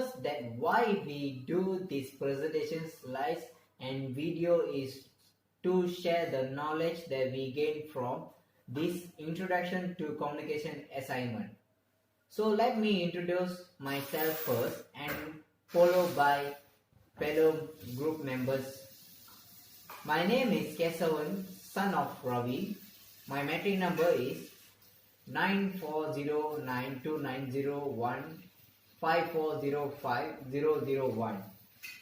purpose that why we do these presentation slides and video is to share the knowledge that we gain from this introduction to communication assignment. So let me introduce myself first and followed by fellow group members. My name is Kesavan, son of Ravi. My metric number is 940929015405001.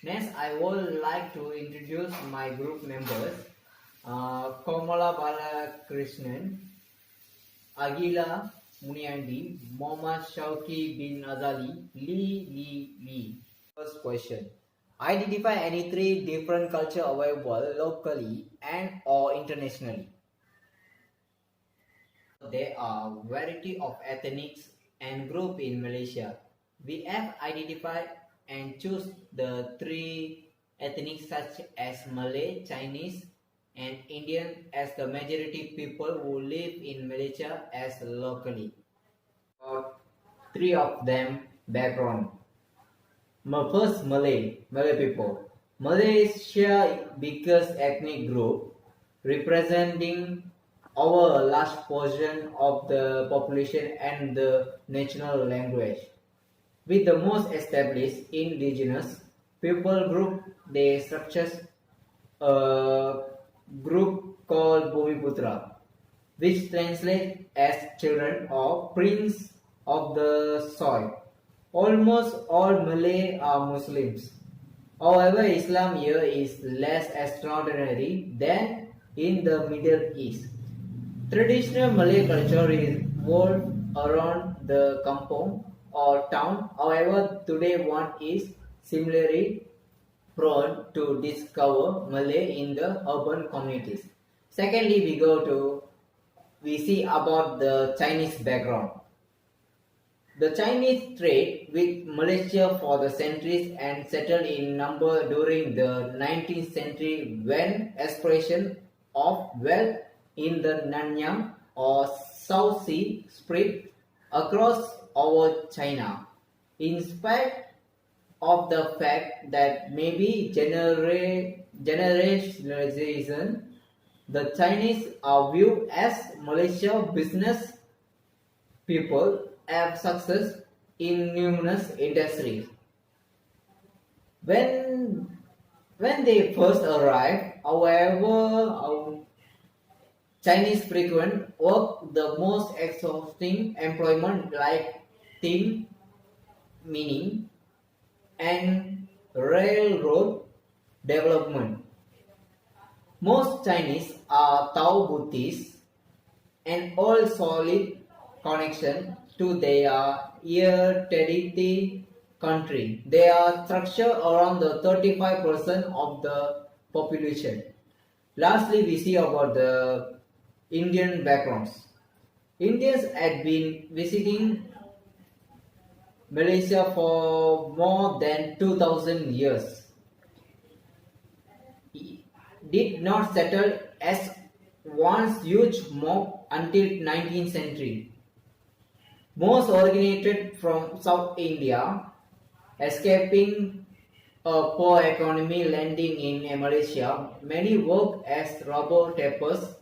Next, I would like to introduce my group members. Komala Balakrishnan, Agila Muniandi, Mohammad Shauki bin Azali, Lee. First question. Identify any three different culture available locally and or internationally. There are variety of ethnics and group in Malaysia. We have identified and choose the three ethnics such as Malay, Chinese, and Indian as the majority people who live in Malaysia as locally. About three of them background. First, Malay people. Malaysia biggest ethnic group representing over a large portion of the population and the national language. With the most established indigenous people group, they structures a group called Bumiputra, which translates as children or prince of the soil. Almost all Malay are Muslims. However, Islam here is less extraordinary than in the Middle East. Traditional Malay culture revolves around the kampong or town. However, today one is similarly prone to discover Malay in the urban communities. Secondly, we see about the Chinese background. The Chinese trade with Malaysia for the centuries and settled in number during the 19th century when exploration of wealth in the Nanyang or South Sea spread across over China. In spite of the fact that maybe generalization, the Chinese are viewed as Malaysia business people have success in numerous industries. When they first arrived, however, Chinese frequent work the most exhausting employment like tin mining and railroad development. Most Chinese are Tao Buddhists and all solid connection to their hereditary country. They are structured around the 35% of the population. Lastly, we see about the Indian backgrounds. Indians had been visiting Malaysia for more than 2000 years. Did not settle as one huge mob until 19th century. Most originated from South India, escaping a poor economy landing in Malaysia. Many worked as rubber tappers,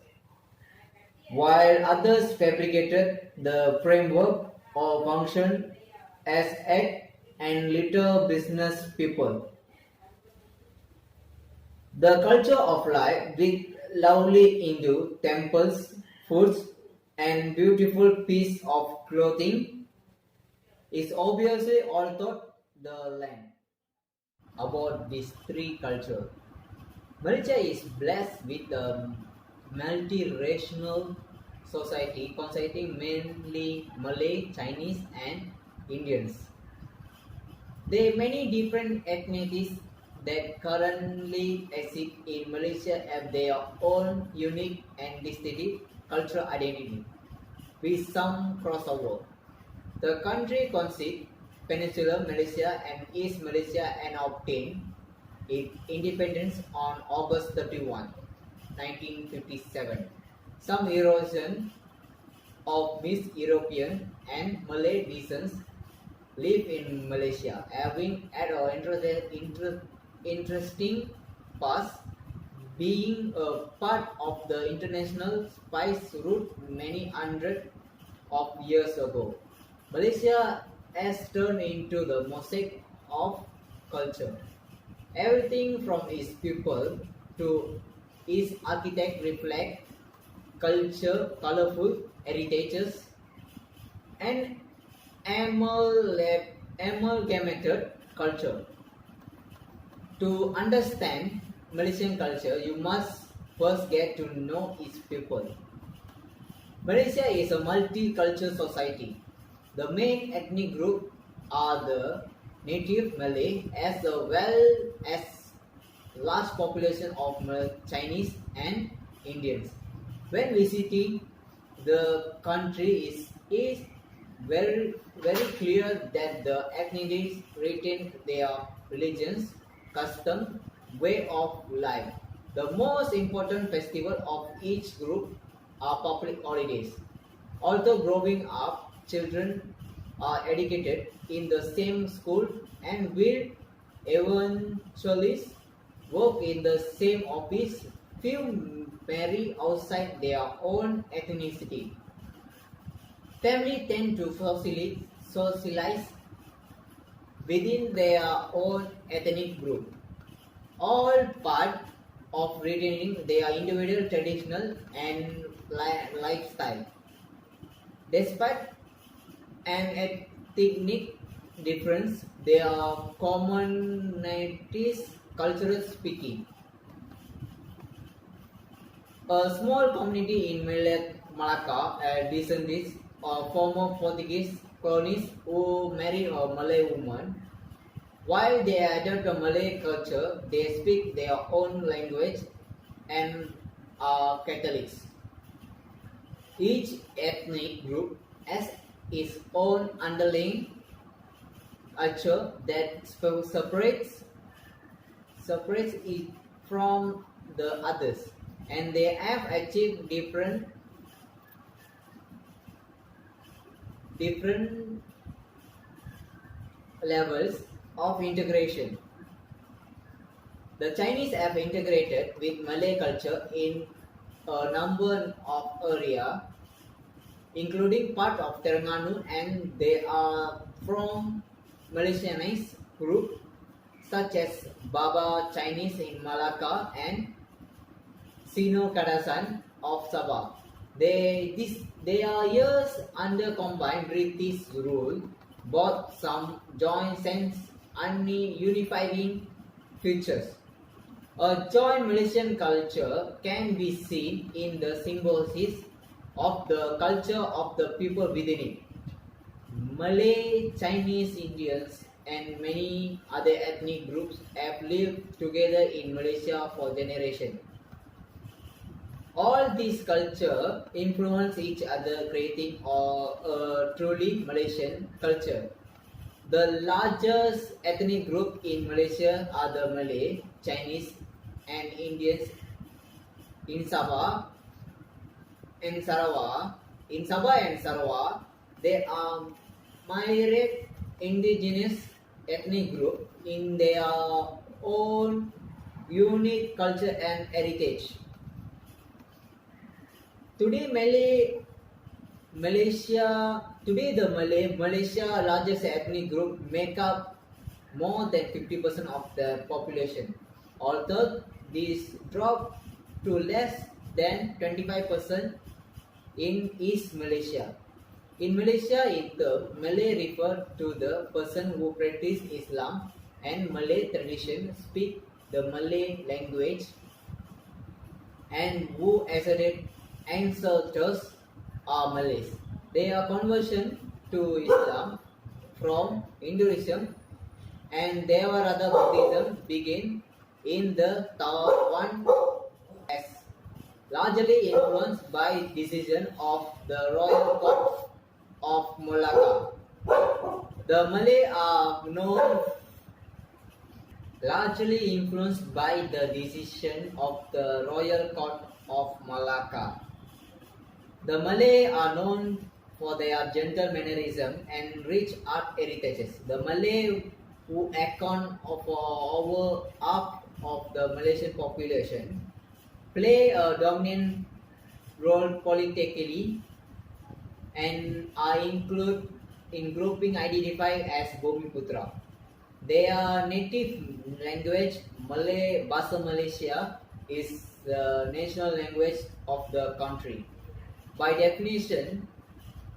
while others fabricated the framework or functioned as egg and litter business people. The culture of life with lovely Hindu temples, foods, and beautiful piece of clothing is obviously altered the land. About these three cultures, Malaysia is blessed with a multiracial society consisting mainly Malay, Chinese, and Indians. There are many different ethnicities that currently exist in Malaysia have their own unique and distinctive cultural identity, with some crossover. The country consists Peninsular Malaysia and East Malaysia and obtained its independence on August 31, 1957. Some erosion of mixed European and Malay descent live in Malaysia, having had an interesting past, being a part of the international spice route many hundred of years ago. Malaysia has turned into the mosaic of culture. Everything from its people to its architect reflect culture, colorful heritages, and amalgamated culture. To understand Malaysian culture, you must first get to know its people. Malaysia is a multicultural society. The main ethnic group are the native Malay as well as large population of Chinese and Indians. When visiting the country is very clear that the ethnicities retain their religions, custom, way of life. The most important festival of each group are public holidays. Although growing up, children are educated in the same school and will eventually work in the same office. Few marry outside their own ethnicity. Families tend to socialize within their own ethnic group, all part of retaining their individual traditional and lifestyle. Despite an ethnic difference, there are commonalities cultural speaking. A small community in Malacca descendants of former Portuguese colonists who married a Malay woman. While they adopt a Malay culture, they speak their own language and are Catholics. Each ethnic group has its own underlying culture that separates it from the others, and they have achieved different levels of integration. The Chinese have integrated with Malay culture in a number of areas, including part of Terengganu, and they are from Malaysianized group such as Baba Chinese in Malacca and Sino Kadasan of Sabah. They are years under combined British rule, both some joint sense and unifying features. A joint Malaysian culture can be seen in the symbiosis of the culture of the people within it. Malay, Chinese, Indians, and many other ethnic groups have lived together in Malaysia for generations. All these cultures influence each other, creating a truly Malaysian culture. The largest ethnic group in Malaysia are the Malay, Chinese, and Indians in Sabah and Sarawak. In Sabah and Sarawak, they are myriad indigenous ethnic group in their own unique culture and heritage. Today, Malaysia largest ethnic group make up more than 50% of the population, although this dropped to less than 25% in East Malaysia. In Malaysia, the Malay refer to the person who practice Islam and Malay tradition, speak the Malay language, and who asserted ancestors are Malays. Their conversion to Islam from Hinduism and Theravada Buddhism began in the Taiwan as largely influenced by decision of the Royal Court of Malacca. The Malay are known largely influenced by the decision of the Royal Court of Malacca. The Malay are known for their gentle mannerism and rich art heritages. The Malay, who account for over half of the Malaysian population, play a dominant role politically and are included in grouping identified as Bumiputra. Their native language, Malay, Bahasa Malaysia, is the national language of the country. By definition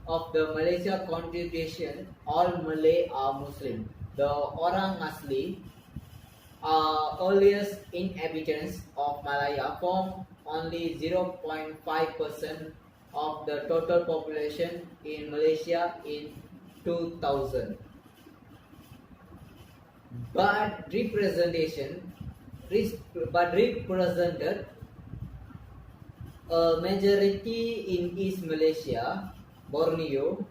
of the Malaysia Constitution, all Malay are Muslim. The Orang Asli, earliest inhabitants of Malaya, form only 0.5% of the total population in Malaysia in 2000. But represented a majority in East Malaysia, Borneo,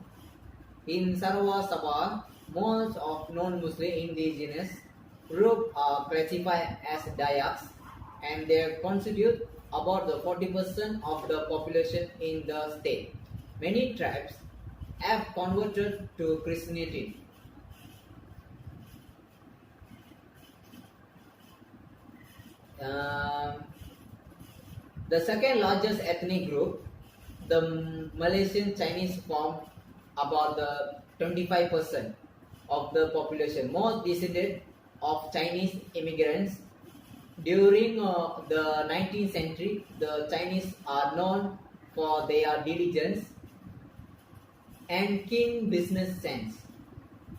in Sarawak, Sabah. Most of non-Muslim indigenous groups are classified as Dayaks, and they constitute about the 40% of the population in the state. Many tribes have converted to Christianity. The second largest ethnic group, the Malaysian Chinese, form about the 25% of the population. Most descended of Chinese immigrants. During the 19th century, the Chinese are known for their diligence and keen business sense.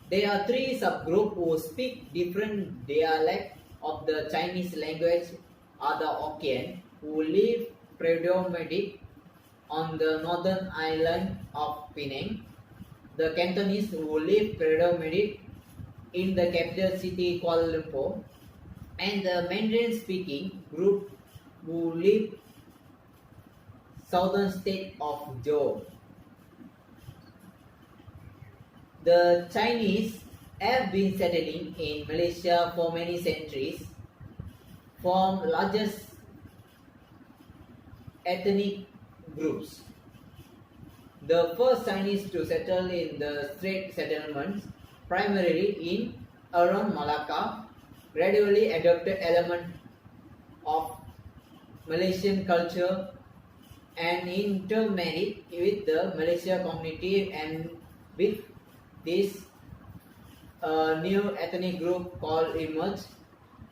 There are three subgroups who speak different dialects of the Chinese language are the Hokkien, who live predominantly on the northern island of Penang, the Cantonese, who live predominantly in the capital city Kuala Lumpur, and the Mandarin speaking group who live southern state of Johor. The Chinese have been settling in Malaysia for many centuries, form largest ethnic groups. The first Chinese to settle in the Strait settlements, primarily in around Malacca, gradually adopted elements of Malaysian culture and intermarried with the Malaysian community, and with this new ethnic group called emerged,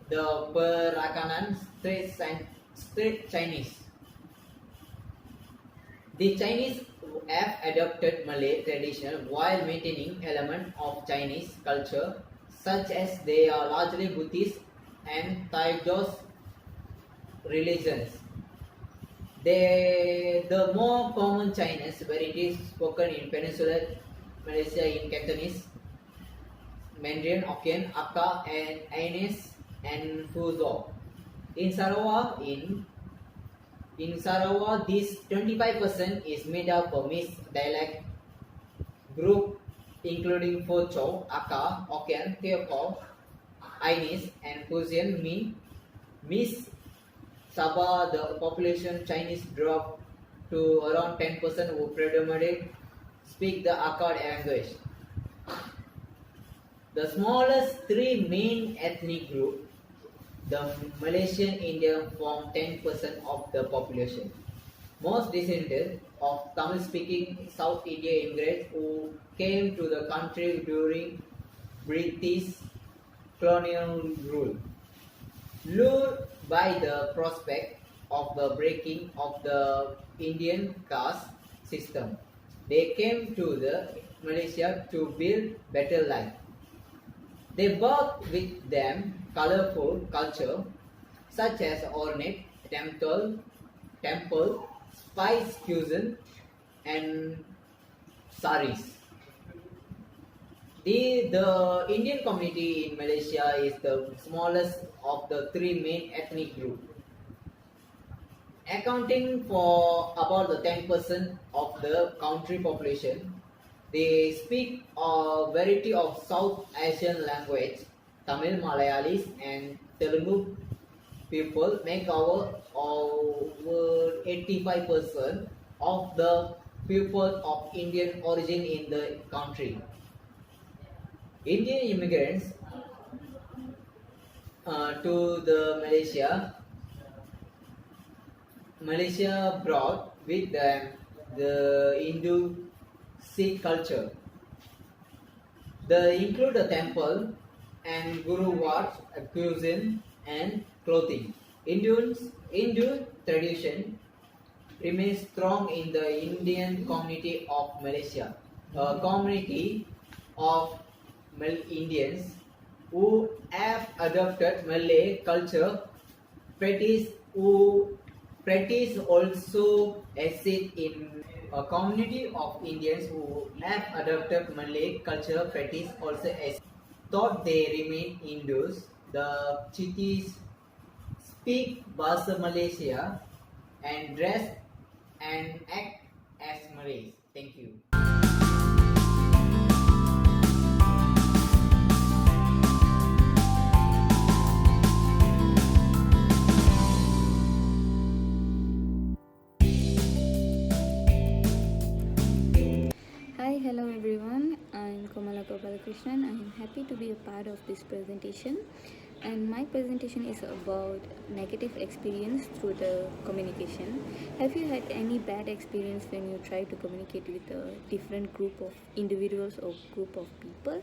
the Peranakan Strait Chinese. The Chinese have adopted Malay tradition while maintaining elements of Chinese culture, such as they are largely Buddhist and Taoist religions. The more common Chinese varieties spoken in Peninsular Malaysia in Cantonese, Mandarin, Hokkien, Hakka, and Hainanese and Fuzhou. In Sarawak, this 25% is made up of mixed dialect group including Fuzhou, Hakka, Hokkien, Teochew, Hainanese, and Fujian. Miss Sabah, the population Chinese dropped to around 10%, who predominantly speak the Hakka language. The smallest three main ethnic groups, the Malaysian Indian, form 10% of the population. Most descendants of Tamil-speaking South Indian immigrants who came to the country during British colonial rule. Lured by the prospect of the breaking of the Indian caste system, they came to Malaysia to build better life. They brought with them colorful culture such as ornate temple, spice cuisine, and saris. The Indian community in Malaysia is the smallest of the three main ethnic groups, accounting for about the 10% of the country population. They speak a variety of South Asian language. Tamil, Malayalis, and Telugu people make over 85% of the people of Indian origin in the country. Indian immigrants to the Malaysia brought with them the Hindu Sikh culture. They include a temple and Gurudwara, a cuisine and clothing. Hindu tradition remains strong in the Indian community of Malaysia, a community of Indians who have adopted Malay culture practice who practice also exist in a community of Indians who have adopted Malay culture practice also exist. Though they remain Hindus, the Chittis speak Bahasa Malaysia and dress and act as Malays. Thank you. Hi, hello everyone. I'm Komala Gopalakrishnan. I am happy to be a part of this presentation. And my presentation is about negative experience through the communication. Have you had any bad experience when you try to communicate with a different group of individuals or group of people?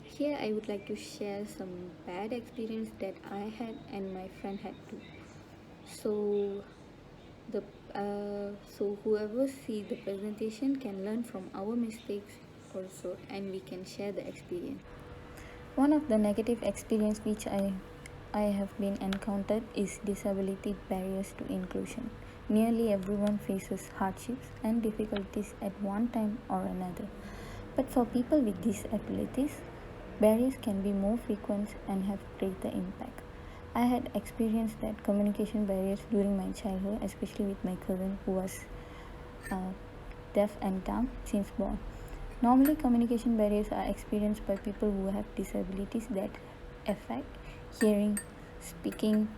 Here I would like to share some bad experience that I had and my friend had too. So the so whoever see the presentation can learn from our mistakes also, and we can share the experience. One of the negative experience which I have been encountered is disability barriers to inclusion. Nearly everyone faces hardships and difficulties at one time or another. But for people with disabilities, barriers can be more frequent and have greater impact. I had experienced that communication barriers during my childhood, especially with my cousin who was deaf and dumb since born. Normally, communication barriers are experienced by people who have disabilities that affect hearing, speaking,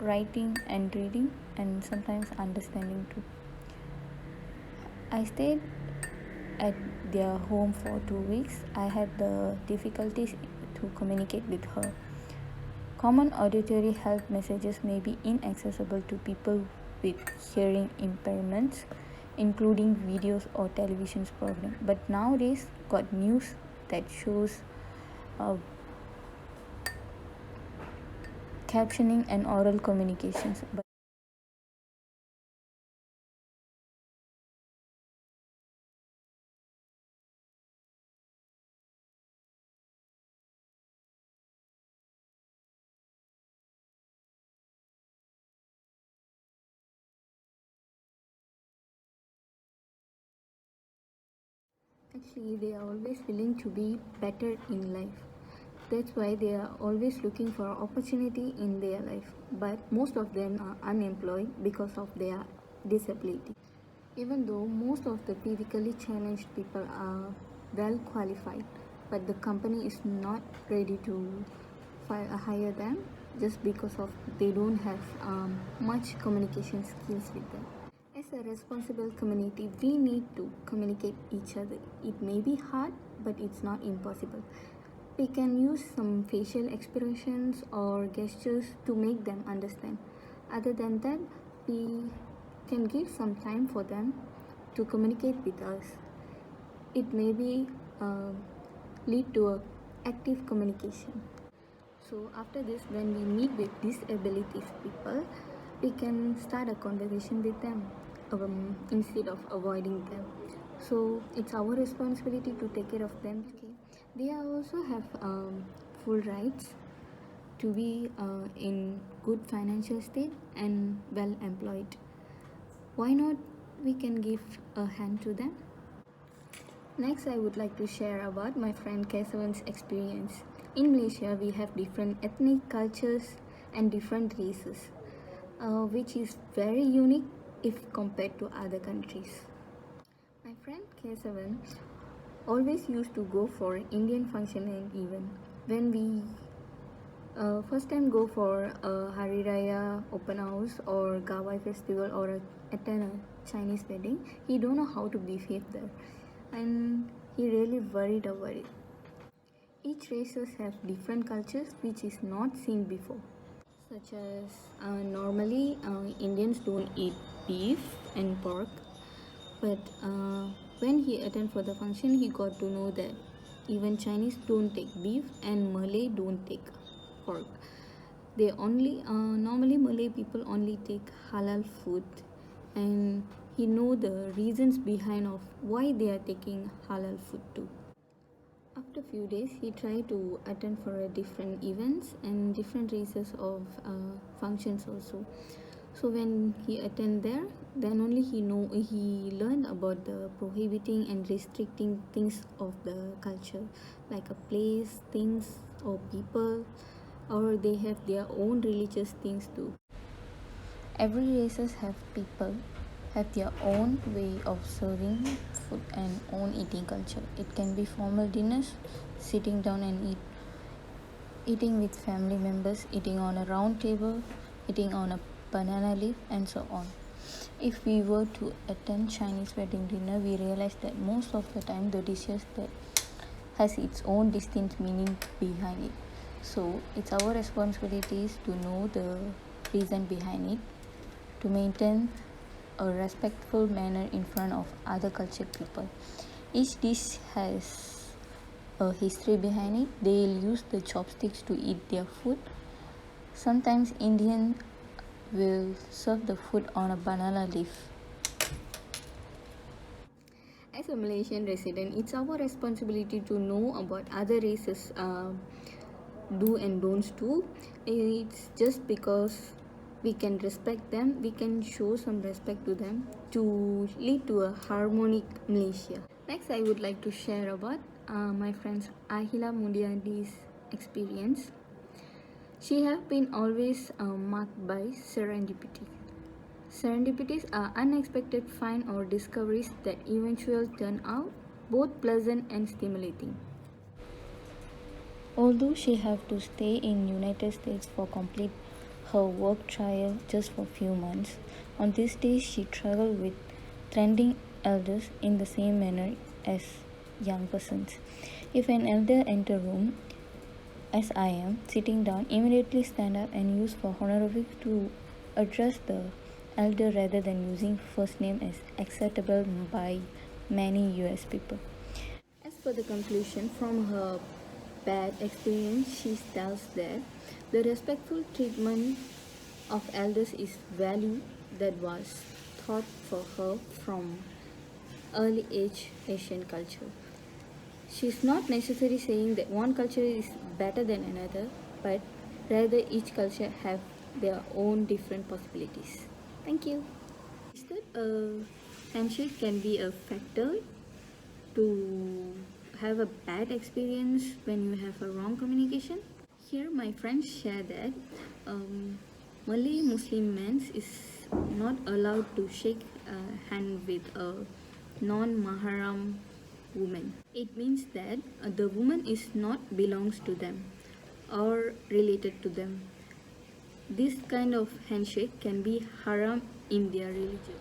writing, and reading, and sometimes understanding too. I stayed at their home for 2 weeks. I had the difficulties to communicate with her. Common auditory health messages may be inaccessible to people with hearing impairments, including videos or television programs. But nowadays, got news that shows captioning and oral communications. But actually, they are always willing to be better in life. That's why they are always looking for opportunity in their life. But most of them are unemployed because of their disability. Even though most of the physically challenged people are well qualified, but the company is not ready to hire them just because of they don't have much communication skills with them. As a responsible community, we need to communicate each other. It may be hard, but it's not impossible. We can use some facial expressions or gestures to make them understand. Other than that, we can give some time for them to communicate with us. It may be lead to a active communication. So after this, when we meet with disabilities people, we can start a conversation with them instead of avoiding them. So it's our responsibility to take care of them. Okay, they also have full rights to be in good financial state and well employed. Why not we can give a hand to them? Next, I would like to share about my friend Kesavan's experience. In Malaysia, we have different ethnic cultures and different races, which is very unique if compared to other countries. My friend Kesavan always used to go for Indian function and event. When we first time go for a Hari Raya open house or Gawai festival or attend a Chinese wedding, he don't know how to behave there, and he really worried about it. Each races have different cultures which is not seen before, such as normally Indians don't eat beef and pork, but when he attended for the function, he got to know that even Chinese don't take beef and Malay don't take pork. They only normally Malay people only take halal food, and he know the reasons behind of why they are taking halal food too. After few days, he tried to attend for a different events and different races of functions also. So when he attend there, then only he learned about the prohibiting and restricting things of the culture, like a place, things, or people, or they have their own religious things too. Every races have people have their own way of serving food and own eating culture. It can be formal dinners, sitting down and eating with family members, eating on a round table, eating on a banana leaf, and so on. If we were to attend Chinese wedding dinner, we realize that most of the time the dishes that has its own distinct meaning behind it. So it's our responsibilities to know the reason behind it, to maintain a respectful manner in front of other cultured people. Each dish has a history behind it. They'll use the chopsticks to eat their food. Sometimes Indian will serve the food on a banana leaf. As a Malaysian resident, it's our responsibility to know about other races do and don'ts too. It's just because we can respect them, we can show some respect to them to lead to a harmonic Malaysia. Next, I would like to share about my friend Ahila Mundiadi's experience. She have been always marked by serendipity. Serendipities are unexpected find or discoveries that eventually turn out both pleasant and stimulating. Although she have to stay in United States for complete her work trial just for few months, on this day she traveled with trending elders in the same manner as young persons. If an elder enter room, as I am, sitting down, immediately stand up and use for honorific to address the elder rather than using first name as acceptable by many US people. As for the conclusion from her bad experience, she tells that the respectful treatment of elders is value that was taught for her from early age Asian culture. She's not necessarily saying that one culture is better than another, but rather each culture have their own different possibilities. Thank you. Is that a handshake can be a factor to have a bad experience when you have a wrong communication? Here my friends share that Malay Muslim men is not allowed to shake a hand with a non-mahram woman. It means that the woman is not belongs to them or related to them. This kind of handshake can be haram in their religion.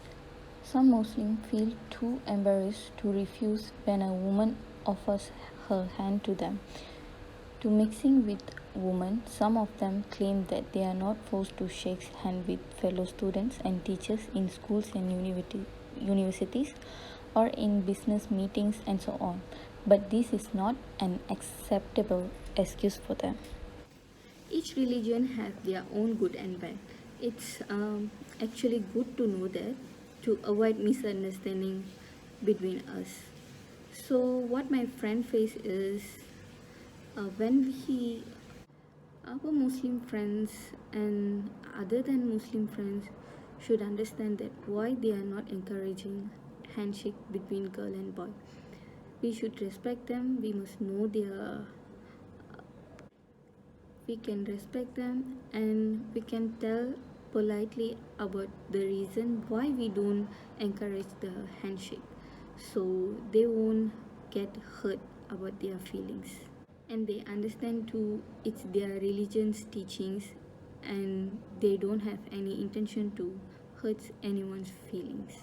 Some Muslims feel too embarrassed to refuse when a woman offers her hand to them. To mixing with women, some of them claim that they are not forced to shake hands with fellow students and teachers in schools and universities or in business meetings and so on. But this is not an acceptable excuse for them. Each religion has their own good and bad. It's actually good to know that to avoid misunderstanding between us. So what my friend faced is when our Muslim friends and other than Muslim friends should understand that why they are not encouraging handshake between girl and boy. We should respect them. We must know their we can respect them and we can tell politely about the reason why we don't encourage the handshake so they won't get hurt about their feelings and they understand too it's their religion's teachings and they don't have any intention to hurt anyone's feelings.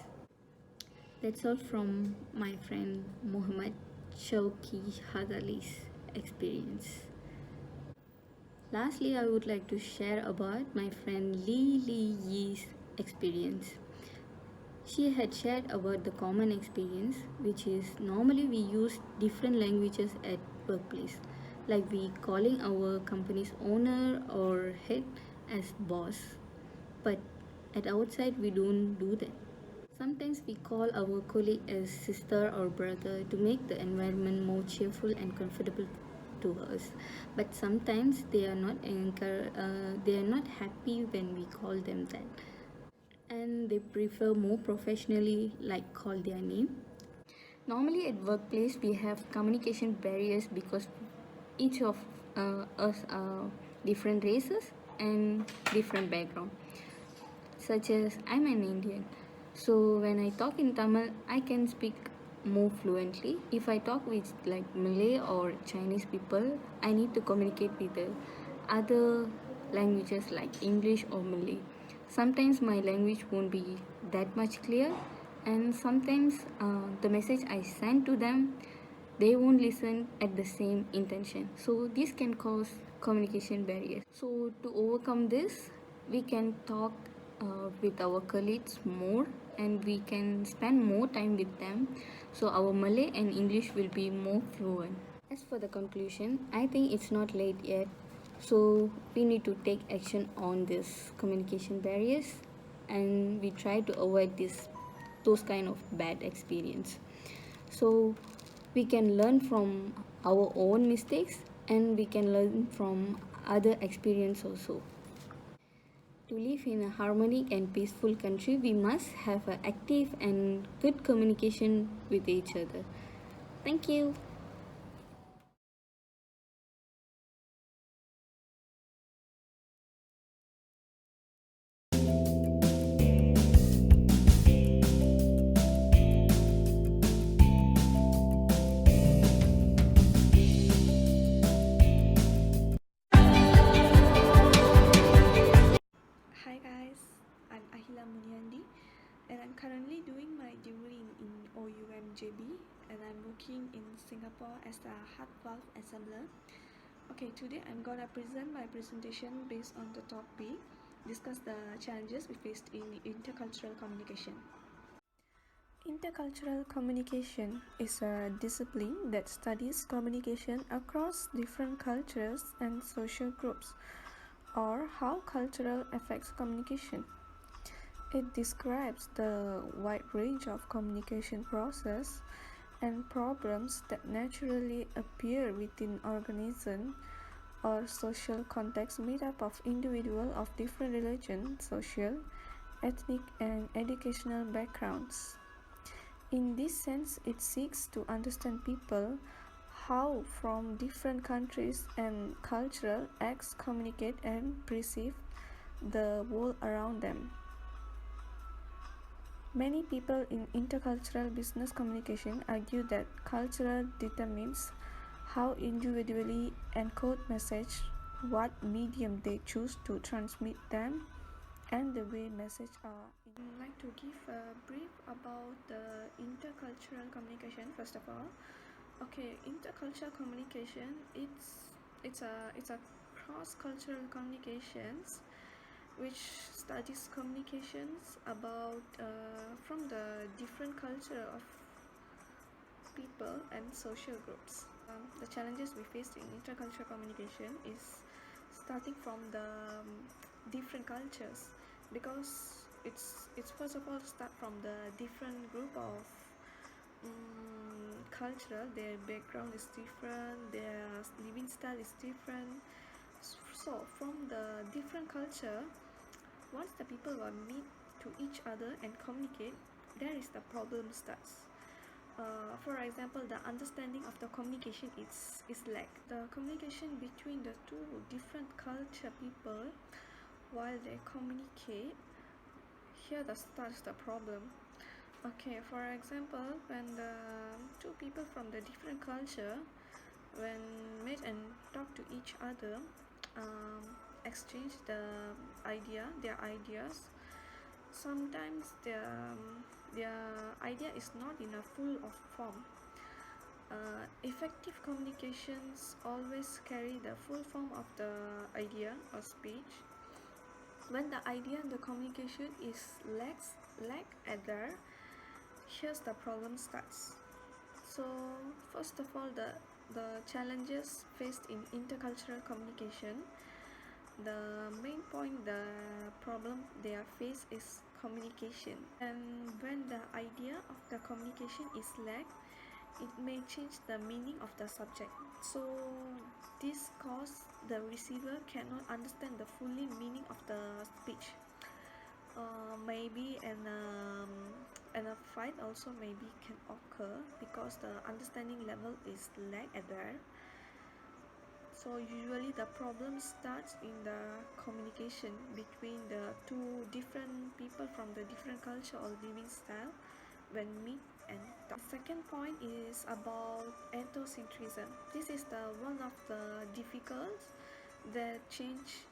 That's all from my friend Muhammad Shauki Hadali's experience. Lastly, I would like to share about my friend Li Yi's experience. She had shared about the common experience, which is normally we use different languages at workplace, like we calling our company's owner or head as boss. But at outside we don't do that. Sometimes we call our colleague as sister or brother to make the environment more cheerful and comfortable to us. But sometimes they are not happy when we call them that, and they prefer more professionally, like call their name. Normally at workplace we have communication barriers because each of us are different races and different background. Such as I'm an Indian, so when I talk in Tamil, I can speak more fluently. If I talk with like Malay or Chinese people, I need to communicate with the other languages like English or Malay. Sometimes my language won't be that much clear, and sometimes the message I send to them, they won't listen at the same intention. So this can cause communication barriers. So to overcome this, we can talk with our colleagues more, and we can spend more time with them, so our Malay and English will be more fluent. As for the conclusion, I think it's not late yet, so we need to take action on this communication barriers, and we try to avoid those kind of bad experience. So we can learn from our own mistakes, and we can learn from other experience also. To live in a harmonic and peaceful country, we must have an active and good communication with each other. Thank you. Hi guys, I'm Ahila Munyandi and I'm currently doing my degree in OUMJB and I'm working in Singapore as a heart valve assembler. Okay, today I'm gonna present my presentation based on the topic discuss the challenges we faced in intercultural communication. Intercultural communication is a discipline that studies communication across different cultures and social groups, or how cultural affects communication. It describes the wide range of communication process and problems that naturally appear within organisms or social contexts made up of individuals of different religion, social, ethnic, and educational backgrounds. In this sense, it seeks to understand people how from different countries and cultural acts communicate and perceive the world around them. Many people in intercultural business communication argue that culture determines how individually encode message, what medium they choose to transmit them, and the way messages are. I'd like to give a brief about the intercultural communication first of all. Okay, intercultural communication it's a cross-cultural communications which studies communications about from the different culture of people and social groups. The challenges we face in intercultural communication is starting from the different cultures, because it's first of all start from the different group of culture. Their background is different, their living style is different. So from the different culture, once the people will meet to each other and communicate, there is the problem starts. For example, the understanding of the communication is lack. The communication between the two different culture people while they communicate, here the starts the problem. Okay, for example, when the two people from the different culture when meet and talk to each other, exchange their ideas, sometimes their idea is not in a full of form. Effective communications always carry the full form of the idea or speech. When the idea and the communication is lack either, here's the problem starts. So first of all, the challenges faced in intercultural communication. The main point, the problem they are faced is communication, and when the idea of the communication is lack, it may change the meaning of the subject. So this cause the receiver cannot understand the fully meaning of the speech. Maybe and a fight also maybe can occur because the understanding level is lack at there. So usually the problem starts in the communication between the two different people from the different culture or living style when meet and talk. The second point is about ethnocentrism. This is the one of the difficult that change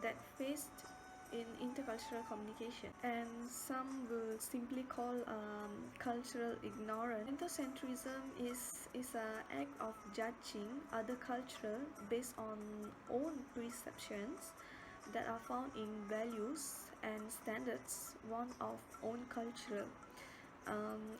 that faced in intercultural communication, and some will simply call cultural ignorance. Ethnocentrism is an act of judging other culture based on own perceptions that are found in values and standards one of own culture,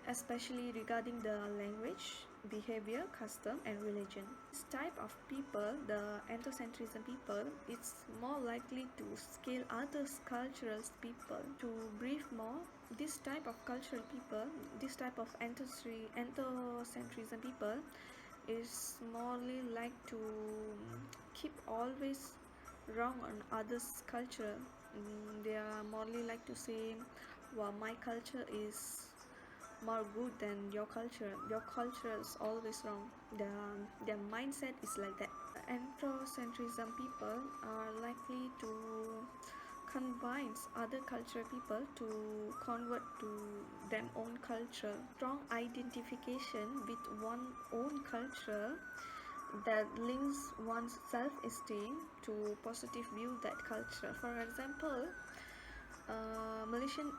especially regarding the language, behavior, custom, and religion. This type of people, the ethnocentrism people, it's more likely to scale others cultural people to breathe more. This type of cultural people, this type of ethnocentrism people is morely like to keep always wrong on others culture. They are morely like to say, well, my culture is more good than your culture is always wrong. Their mindset is like that. Anthropocentrism people are likely to convince other cultural people to convert to their own culture. Strong identification with one own culture that links one's self-esteem to positive view that culture. For example, Malaysian,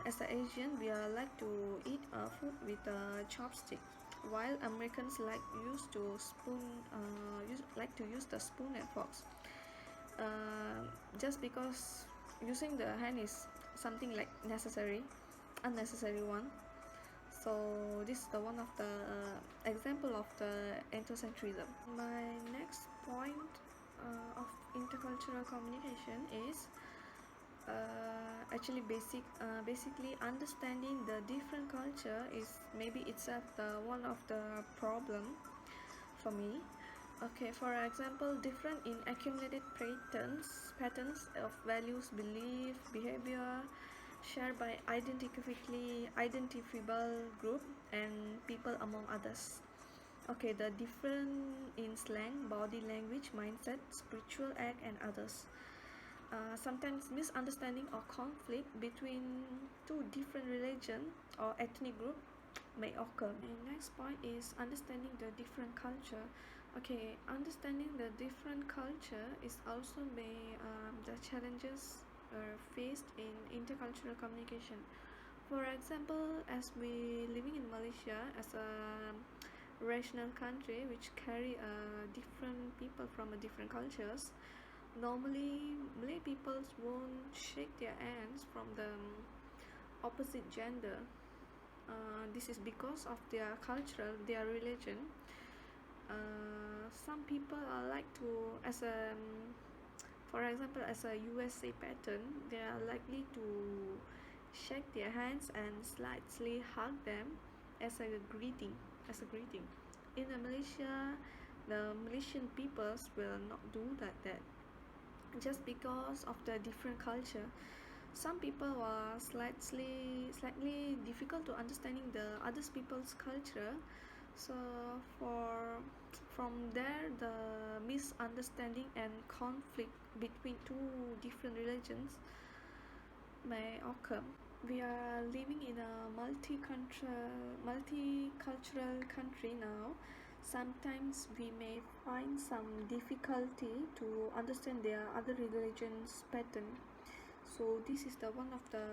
as an Asian, we are like to eat food with a chopstick, while Americans like like to use the spoon and forks. Just because using the hand is something like unnecessary one. So this is the one of the example of the ethnocentrism. My next point of intercultural communication is basically understanding the different culture is maybe itself the one of the problem for me. Okay, for example, different in accumulated patterns of values, belief, behavior shared by identifiable group and people among others. Okay, the different in slang, body language, mindset, spiritual act, and others. Sometimes misunderstanding or conflict between two different religion or ethnic group may occur. The next point is understanding the different culture. Okay, understanding the different culture is also the challenges faced in intercultural communication. For example, as we living in Malaysia as a rational country which carry different people from different cultures, normally Malay people won't shake their hands from the opposite gender. This is because of their culture, their religion. Some people are like to, for example, as a USA pattern, they are likely to shake their hands and slightly hug them as a greeting. In Malaysia, the Malaysian peoples will not do that just because of the different culture. Some people are slightly difficult to understanding the other people's culture. So from there, the misunderstanding and conflict between two different religions may occur. We are living in a multicultural country now. Sometimes we may find some difficulty to understand their other religions pattern. So this is the one of the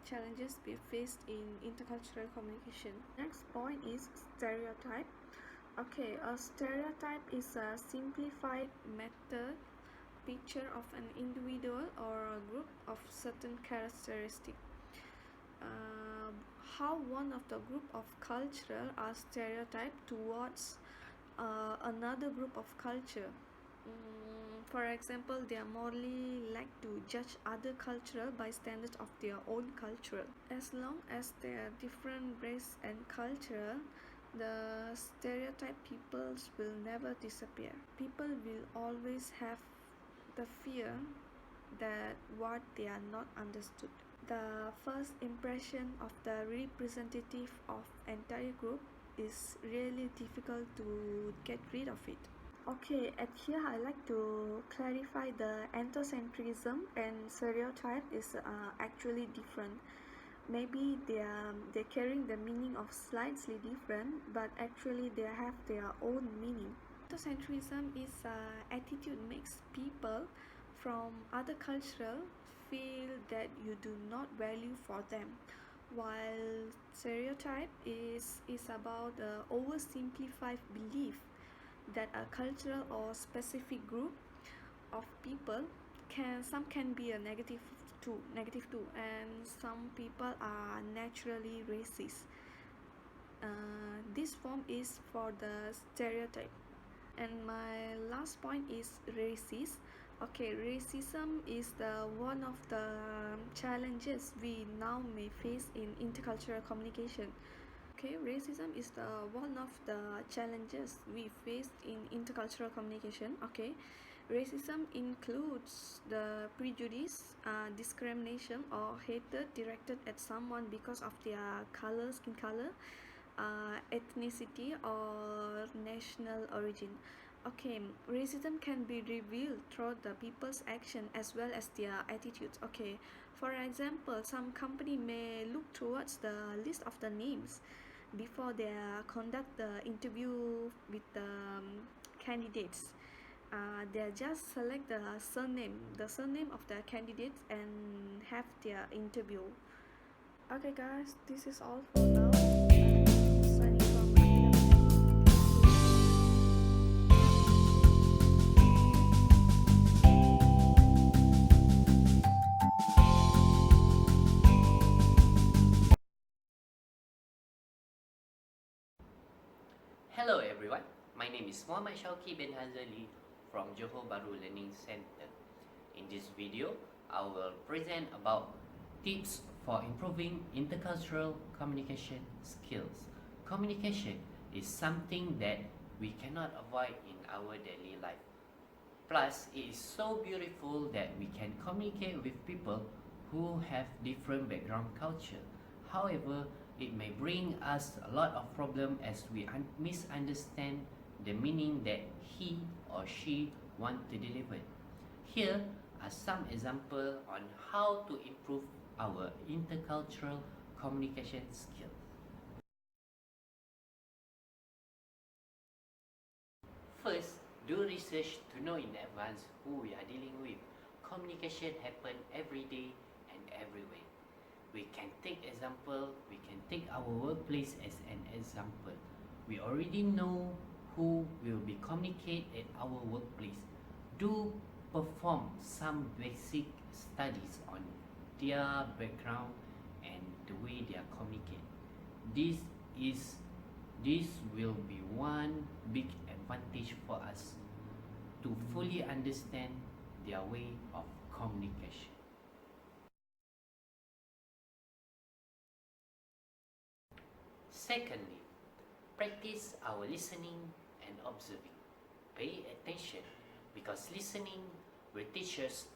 challenges we faced in intercultural communication. Next point is stereotype. Okay, a stereotype is a simplified method picture of an individual or a group of certain characteristics. How one of the group of cultural are stereotyped towards another group of culture. For example, they are morally like to judge other culture by standards of their own culture. As long as they are different race and culture, the stereotype peoples will never disappear. People will always have the fear that what they are not understood. The first impression of the representative of entire group is really difficult to get rid of it. Okay, at here I like to clarify the anthropocentrism and stereotype is actually different. Maybe they're carrying the meaning of slightly different, but actually they have their own meaning. Anthropocentrism is attitude makes people from other culture feel that you do not value for them, while stereotype is about oversimplified belief that a cultural or specific group of people can be a negative too, and some people are naturally racist. This form is for the stereotype. And my last point is racist. Okay, racism is the one of the challenges we now may face in intercultural communication. Okay, racism is the one of the challenges we face in intercultural communication. Okay, racism includes the prejudice, discrimination, or hatred directed at someone because of their color, skin color, ethnicity, or national origin. Okay, racism can be revealed through the people's action as well as their attitudes. Okay, for example, some company may look towards the list of the names before they conduct the interview with the candidates. They just select the surname of the candidates and have their interview. Okay guys, this is all for now. I'm signing from Hello everyone, my name is Muhammad Shauki bin Hazali from Johor Bahru Learning Center. In this video, I will present about tips for improving intercultural communication skills. Communication is something that we cannot avoid in our daily life. Plus, it is so beautiful that we can communicate with people who have different background culture. However, it may bring us a lot of problem as we misunderstand the meaning that he or she want to deliver. Here are some examples on how to improve our intercultural communication skills. First, do research to know in advance who we are dealing with. Communication happen every day and everywhere. We can take our workplace as an example. We already know who will be communicate at our workplace. Do perform some basic studies on their background and the way they are communicate. This will be one big advantage for us to fully understand their way of communication. Secondly, practice our listening and observing. Pay attention because listening will teach us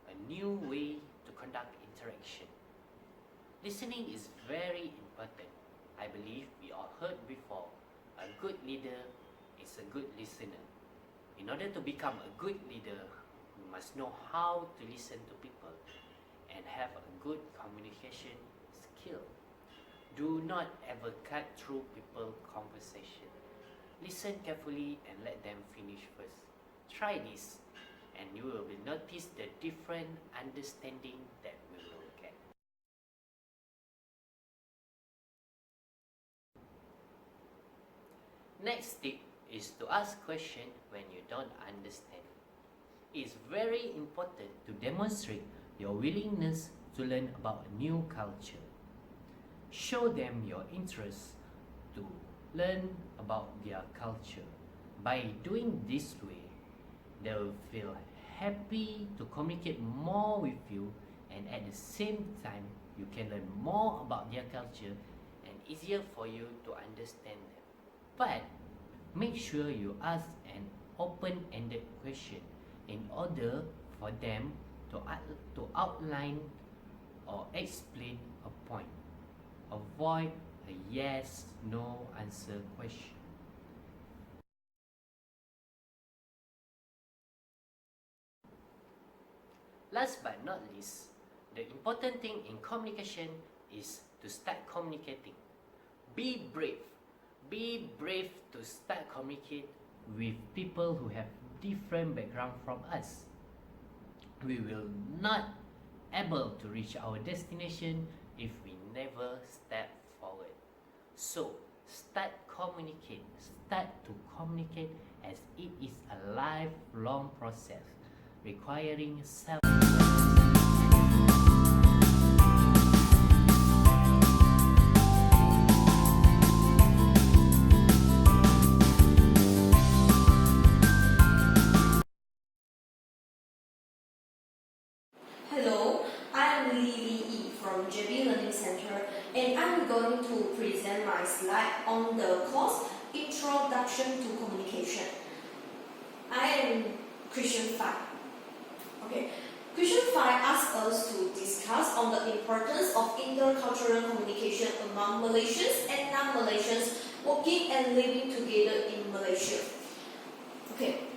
a new way to conduct interaction. Listening is very important. I believe we all heard before, a good leader is a good listener. In order to become a good leader, we must know how to listen to people and have a good communication skill. Do not ever cut through people's conversation. Listen carefully and let them finish first. Try this and you will notice the different understanding that Next tip is to ask questions when you don't understand. It's very important to demonstrate your willingness to learn about a new culture. Show them your interest to learn about their culture. By doing this way, they will feel happy to communicate more with you, and at the same time, you can learn more about their culture and easier for you to understand them. But make sure you ask an open-ended question in order for them to outline or explain a point. Avoid a yes/no answer question. Last but not least, the important thing in communication is to start communicating. Be brave. Be brave to start communicate with people who have different background from us. We will not able to reach our destination if we never step forward. So start to communicate as it is a lifelong process requiring self. Hello, I'm Lily Yi from JB Learning Center, and I'm going to present my slide on the course Introduction to Communication. I am Christian Fai. Okay, Christian Fai asked us to discuss on the importance of intercultural communication among Malaysians and non-Malaysians working and living together in Malaysia. Okay.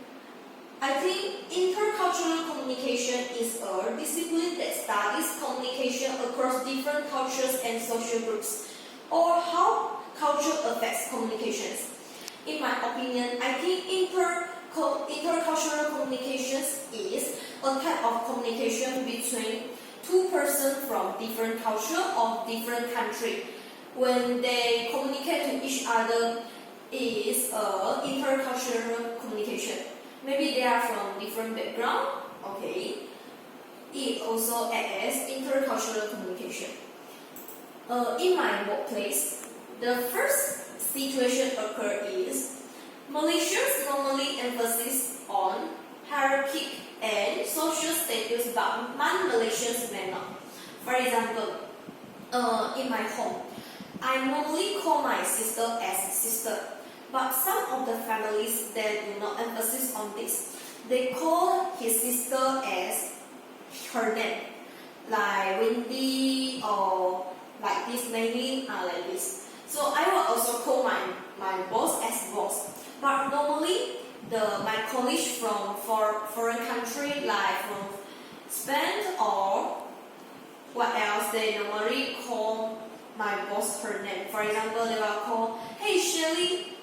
I think intercultural communication is a discipline that studies communication across different cultures and social groups, or how culture affects communications. In my opinion, I think intercultural communications is a type of communication between two persons from different culture or different country. When they communicate to each other, is intercultural communication. Maybe they are from different background, okay. It also acts as intercultural communication. In my workplace, the first situation occurred is Malaysians normally emphasize on hierarchy and social status, but non-Malaysians may not. For example, in my home, I normally call my sister as sister. But some of the families that do not emphasize on this, they call his sister as her name, like Wendy or like this, Maylin, like this. So I will also call my boss as boss. But normally, my colleagues from foreign country, like from Spain or what else, they normally call my boss her name. For example, they will call, "Hey Shirley,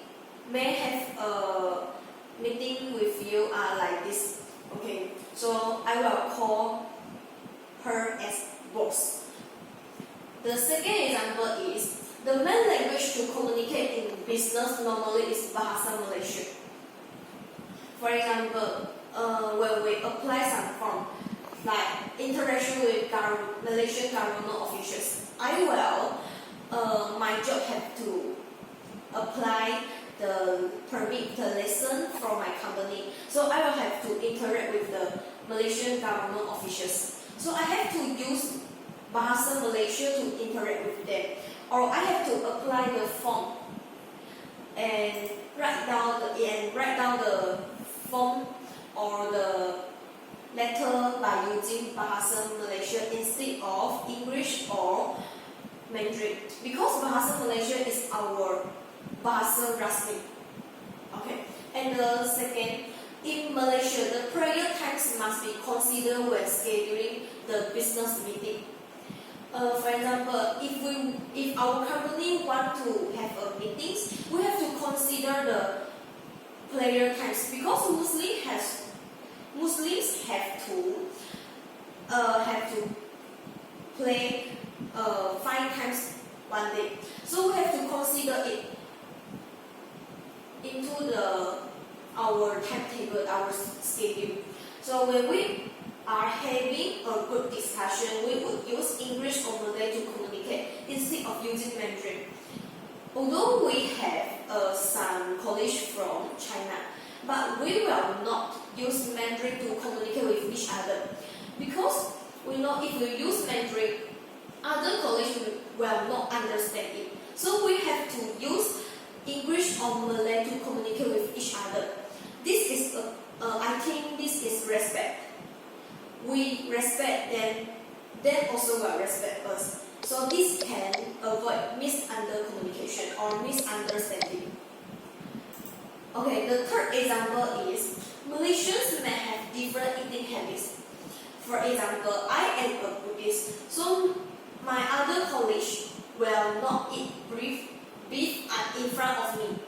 may have a meeting with you," like this. Okay, so I will call her as boss. The second example is the main language to communicate in business normally is Bahasa Malaysia. For example, when we apply some form like interaction with Malaysian government officials, I will my job have to apply the permit, the lesson from my company. So I will have to interact with the Malaysian government officials. So I have to use Bahasa Malaysia to interact with them. Or I have to apply the form and write down the form or the letter by using Bahasa Malaysia instead of English or Mandarin. Because Bahasa Malaysia is our Bahasa Rasmi. Okay. And the second, in Malaysia, the prayer times must be considered when scheduling the business meeting. For example, if our company want to have a meetings, we have to consider the prayer times because Muslims have to pray 5 times one day. So we have to consider it. into our timetable, our schedule. So when we are having a group discussion, we would use English or Malay to communicate instead of using Mandarin. Although we have some colleagues from China, but we will not use Mandarin to communicate with each other, because we know if we use Mandarin, other colleagues will not understand it. So we have to use English or Malay to communicate with each other. This is, I think this is respect. We respect them, they also will respect us. So this can avoid communication or misunderstanding. Okay, the third example is Malaysians may have different eating habits. For example, I am a Buddhist, so my other colleagues will not eat beef in front of me.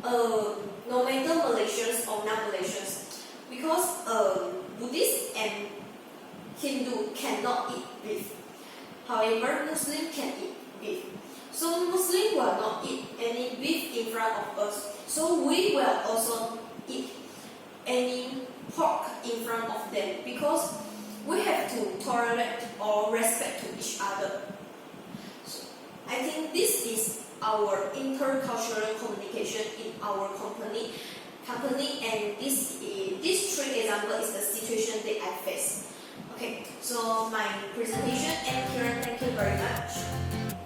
No matter Malaysians or non-Malaysians, because Buddhists and Hindu cannot eat beef. However, Muslim can eat beef. So Muslim will not eat any beef in front of us. So we will also eat any pork in front of them, because we have to tolerate or respect to each other. So I think this is our intercultural communication in our company, and this three example is the situation that I face. Okay, so my presentation ends here. Thank you very much.